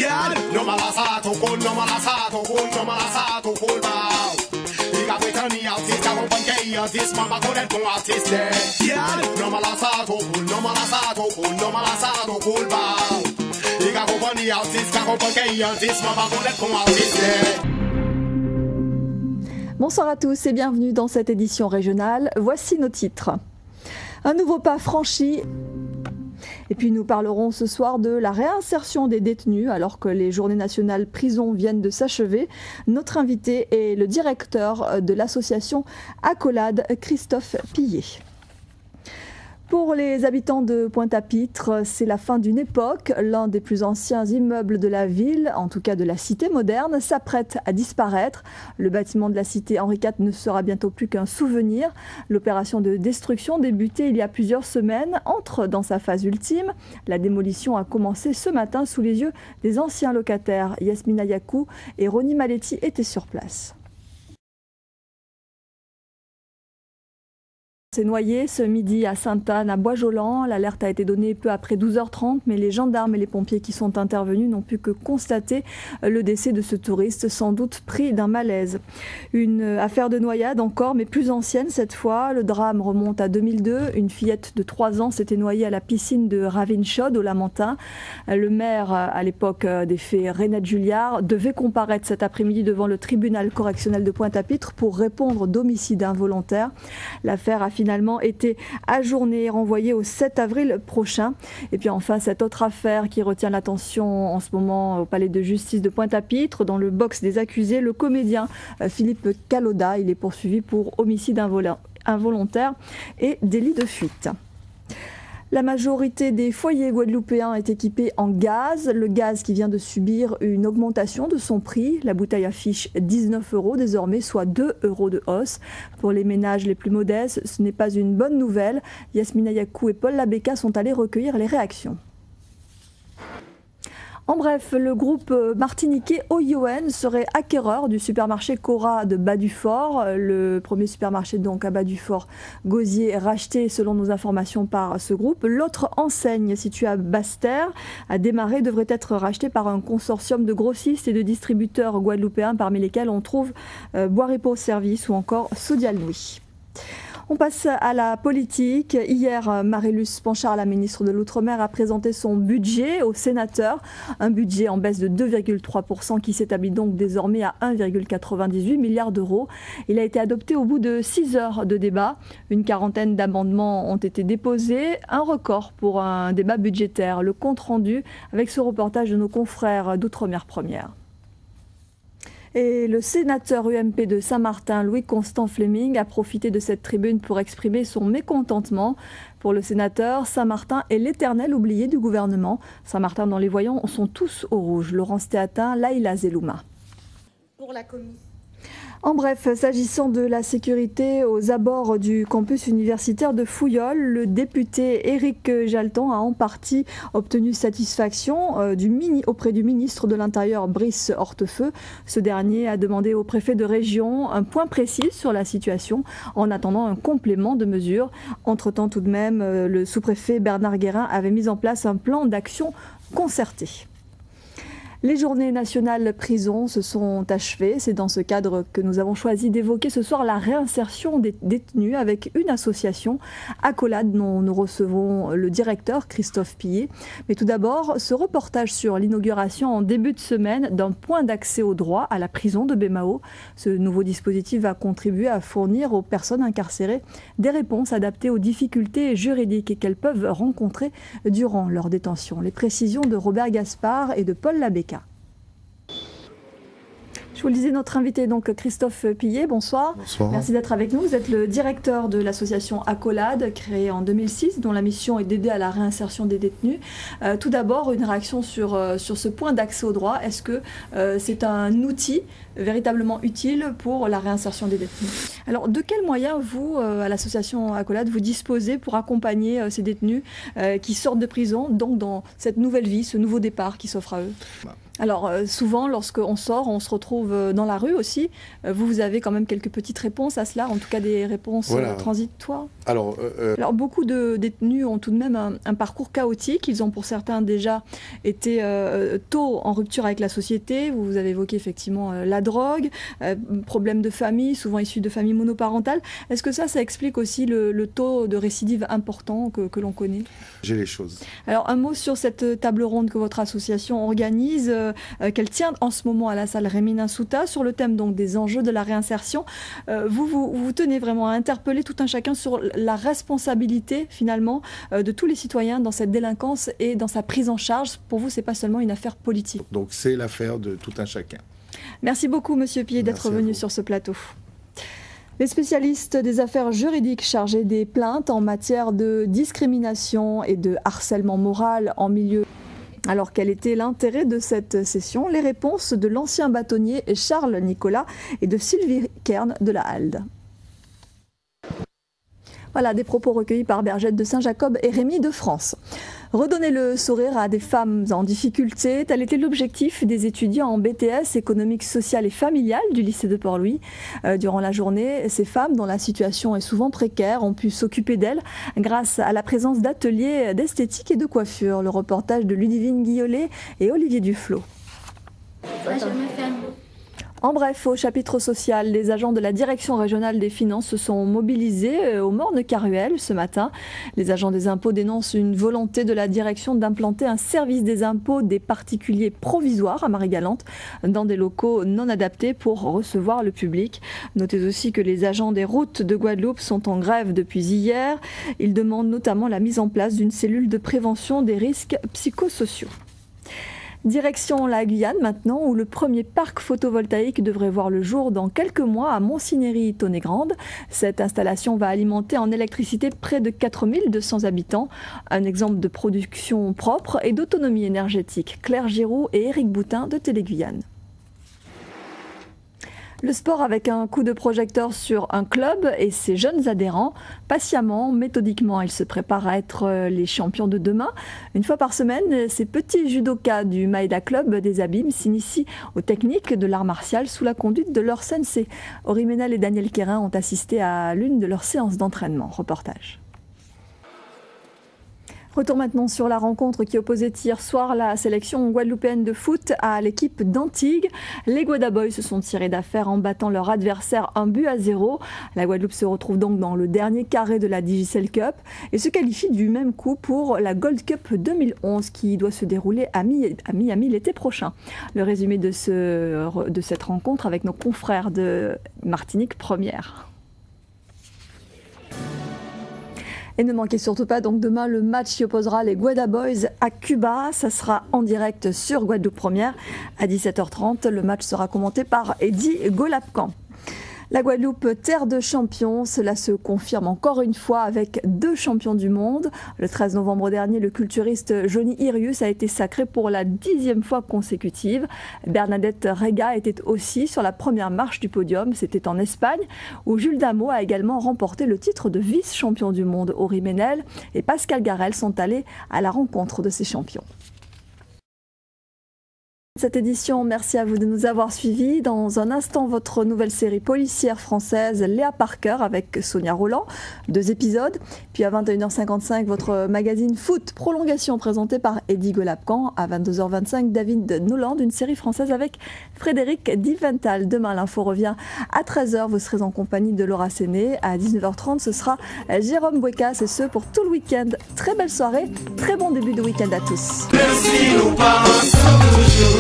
Yad, no malasato, col no malasato, col no malasato, col bao. Diga wetani artist, cago pankei artist, mama con el con artist there. Yad, no malasato, col no malasato, col no malasato, col bao. Diga wetani artist, cago pankei artist, mama con el con artist there. Bonsoir à tous et bienvenue dans cette édition régionale. Voici nos titres. Un nouveau pas franchi. Et puis nous parlerons ce soir de la réinsertion des détenus alors que les journées nationales prison viennent de s'achever. Notre invité est le directeur de l'association Accolade, Christophe Pillet. Pour les habitants de Pointe-à-Pitre, c'est la fin d'une époque. L'un des plus anciens immeubles de la ville, en tout cas de la cité moderne, s'apprête à disparaître. Le bâtiment de la cité Henri IV ne sera bientôt plus qu'un souvenir. L'opération de destruction débutée il y a plusieurs semaines entre dans sa phase ultime. La démolition a commencé ce matin sous les yeux des anciens locataires. Yasmina Yakou et Ronnie Maletti étaient sur place. C'est noyé ce midi à Sainte-Anne, à Bois-Jolan. L'alerte a été donnée peu après 12h30, mais les gendarmes et les pompiers qui sont intervenus n'ont pu que constater le décès de ce touriste, sans doute pris d'un malaise. Une affaire de noyade encore, mais plus ancienne cette fois. Le drame remonte à 2002. Une fillette de 3 ans s'était noyée à la piscine de Ravinchod, au Lamentin. Le maire, à l'époque des faits, René Julliard, devait comparaître cet après-midi devant le tribunal correctionnel de Pointe-à-Pitre pour répondre d'homicide involontaire. L'affaire a finalement été ajournée et renvoyée au 7 avril prochain. Et puis enfin, cette autre affaire qui retient l'attention en ce moment au palais de justice de Pointe-à-Pitre, dans le box des accusés, le comédien Philippe Caloda. Il est poursuivi pour homicide involontaire et délit de fuite. La majorité des foyers guadeloupéens est équipée en gaz. Le gaz qui vient de subir une augmentation de son prix. La bouteille affiche 19 € désormais, soit 2 € de hausse. Pour les ménages les plus modestes, ce n'est pas une bonne nouvelle. Yasmina Yakou et Paul Labeka sont allés recueillir les réactions. En bref, le groupe martiniquais Oyoen serait acquéreur du supermarché Cora de Bas-du-Fort. Le premier supermarché donc à Bas-du-Fort, Gosier, est racheté selon nos informations par ce groupe. L'autre enseigne située à Basse-Terre, à démarrer, devrait être rachetée par un consortium de grossistes et de distributeurs guadeloupéens parmi lesquels on trouve Boirepo Service ou encore Sodial Nuit. On passe à la politique. Hier, Marilus Panchard, la ministre de l'Outre-mer, a présenté son budget aux sénateurs. Un budget en baisse de 2,3% qui s'établit donc désormais à 1,98 milliard d'euros. Il a été adopté au bout de 6 heures de débat. Une quarantaine d'amendements ont été déposés. Un record pour un débat budgétaire. Le compte-rendu avec ce reportage de nos confrères d'Outre-mer Première. Et le sénateur UMP de Saint-Martin, Louis-Constant Fleming, a profité de cette tribune pour exprimer son mécontentement. Pour le sénateur, Saint-Martin est l'éternel oublié du gouvernement. Saint-Martin, dont les voyants sont tous au rouge. Laurence Théatin, Laïla Zelouma. Pour la commission. En bref, s'agissant de la sécurité aux abords du campus universitaire de Fouillol, le député Éric Jalton a en partie obtenu satisfaction auprès du ministre de l'Intérieur Brice Hortefeux. Ce dernier a demandé au préfet de région un point précis sur la situation en attendant un complément de mesures. Entre-temps, tout de même, le sous-préfet Bernard Guérin avait mis en place un plan d'action concerté. Les journées nationales prison se sont achevées. C'est dans ce cadre que nous avons choisi d'évoquer ce soir la réinsertion des détenus avec une association, Accolade, dont nous recevons le directeur Christophe Pillet. Mais tout d'abord, ce reportage sur l'inauguration en début de semaine d'un point d'accès au droit à la prison de Bemao. Ce nouveau dispositif va contribuer à fournir aux personnes incarcérées des réponses adaptées aux difficultés juridiques qu'elles peuvent rencontrer durant leur détention. Les précisions de Robert Gaspard et de Paul Labeka. Je vous le disais, notre invité est donc Christophe Pillet. Bonsoir. Bonsoir. Merci d'être avec nous. Vous êtes le directeur de l'association Accolade, créée en 2006, dont la mission est d'aider à la réinsertion des détenus. Tout d'abord, une réaction sur ce point d'accès au droit. Est-ce que c'est un outil véritablement utile pour la réinsertion des détenus? Alors, de quels moyens, vous, à l'association Accolade, vous disposez pour accompagner ces détenus qui sortent de prison, donc dans cette nouvelle vie, ce nouveau départ qui s'offre à eux? Alors souvent, lorsqu'on sort, on se retrouve dans la rue aussi. Vous avez quand même quelques petites réponses à cela, en tout cas des réponses transitoires. Alors, beaucoup de détenus ont tout de même un parcours chaotique. Ils ont pour certains déjà été tôt en rupture avec la société. Vous avez évoqué effectivement la drogue, problèmes de famille, souvent issus de familles monoparentales. Est-ce que ça explique aussi le taux de récidive important que l'on connaît? J'ai les choses. Alors un mot sur cette table ronde que votre association organise, qu'elle tient en ce moment à la salle Rémy Ninsouta sur le thème donc des enjeux de la réinsertion. Vous tenez vraiment à interpeller tout un chacun sur la responsabilité finalement de tous les citoyens dans cette délinquance et dans sa prise en charge. Pour vous, c'est pas seulement une affaire politique. Donc c'est l'affaire de tout un chacun. Merci beaucoup Monsieur Pied d'être venu sur ce plateau. Les spécialistes des affaires juridiques chargés des plaintes en matière de discrimination et de harcèlement moral en milieu. Alors quel était l'intérêt de cette session? Les réponses de l'ancien bâtonnier Charles Nicolas et de Sylvie Kern de la Halde. Voilà des propos recueillis par Bergette de Saint-Jacob et Rémi de France. Redonner le sourire à des femmes en difficulté, tel était l'objectif des étudiants en BTS économique, sociale et familiale du lycée de Port-Louis. Durant la journée, ces femmes, dont la situation est souvent précaire, ont pu s'occuper d'elles grâce à la présence d'ateliers d'esthétique et de coiffure. Le reportage de Ludivine Guillolet et Olivier Duflot. En bref, au chapitre social, les agents de la Direction régionale des finances se sont mobilisés au Morne-Caruel ce matin. Les agents des impôts dénoncent une volonté de la direction d'implanter un service des impôts des particuliers provisoire à Marie-Galante dans des locaux non adaptés pour recevoir le public. Notez aussi que les agents des routes de Guadeloupe sont en grève depuis hier. Ils demandent notamment la mise en place d'une cellule de prévention des risques psychosociaux. Direction la Guyane maintenant, où le premier parc photovoltaïque devrait voir le jour dans quelques mois à Montsinéry-Tonnet-Grande. Cette installation va alimenter en électricité près de 4200 habitants. Un exemple de production propre et d'autonomie énergétique. Claire Giroux et Éric Boutin de Télé-Guyane. Le sport avec un coup de projecteur sur un club et ses jeunes adhérents. Patiemment, méthodiquement, ils se préparent à être les champions de demain. Une fois par semaine, ces petits judokas du Maïda Club des Abîmes s'initient aux techniques de l'art martial sous la conduite de leur sensei. Henri Ménel et Daniel Quérin ont assisté à l'une de leurs séances d'entraînement. Reportage. Retour maintenant sur la rencontre qui opposait hier soir la sélection guadeloupéenne de foot à l'équipe d'Antigues. Les Guadaboys se sont tirés d'affaire en battant leur adversaire 1-0. La Guadeloupe se retrouve donc dans le dernier carré de la Digicel Cup et se qualifie du même coup pour la Gold Cup 2011 qui doit se dérouler à Miami l'été prochain. Le résumé de cette rencontre avec nos confrères de Martinique Première. Et ne manquez surtout pas donc demain le match qui opposera les Guadaboys à Cuba. Ça sera en direct sur Guadeloupe Première à 17h30. Le match sera commenté par Eddy Golapcan. La Guadeloupe, terre de champions, cela se confirme encore une fois avec 2 champions du monde. Le 13 novembre dernier, le culturiste Johnny Irius a été sacré pour la 10e fois consécutive. Bernadette Rega était aussi sur la première marche du podium, c'était en Espagne, où Jules Dameau a également remporté le titre de vice-champion du monde. Henri Ménel et Pascal Garel sont allés à la rencontre de ces champions. Cette édition, merci à vous de nous avoir suivis. Dans un instant, votre nouvelle série policière française Léa Parker avec Sonia Roland, 2 épisodes. Puis à 21h55, votre magazine Foot prolongation présenté par Eddy Golapcan. À 22h25, David Noland, une série française avec Frédéric Divental. Demain, l'info revient à 13h. Vous serez en compagnie de Laura Séné. À 19h30, ce sera Jérôme Bouekas et ce pour tout le week-end. Très belle soirée, très bon début de week-end à tous. Merci, nous passons toujours.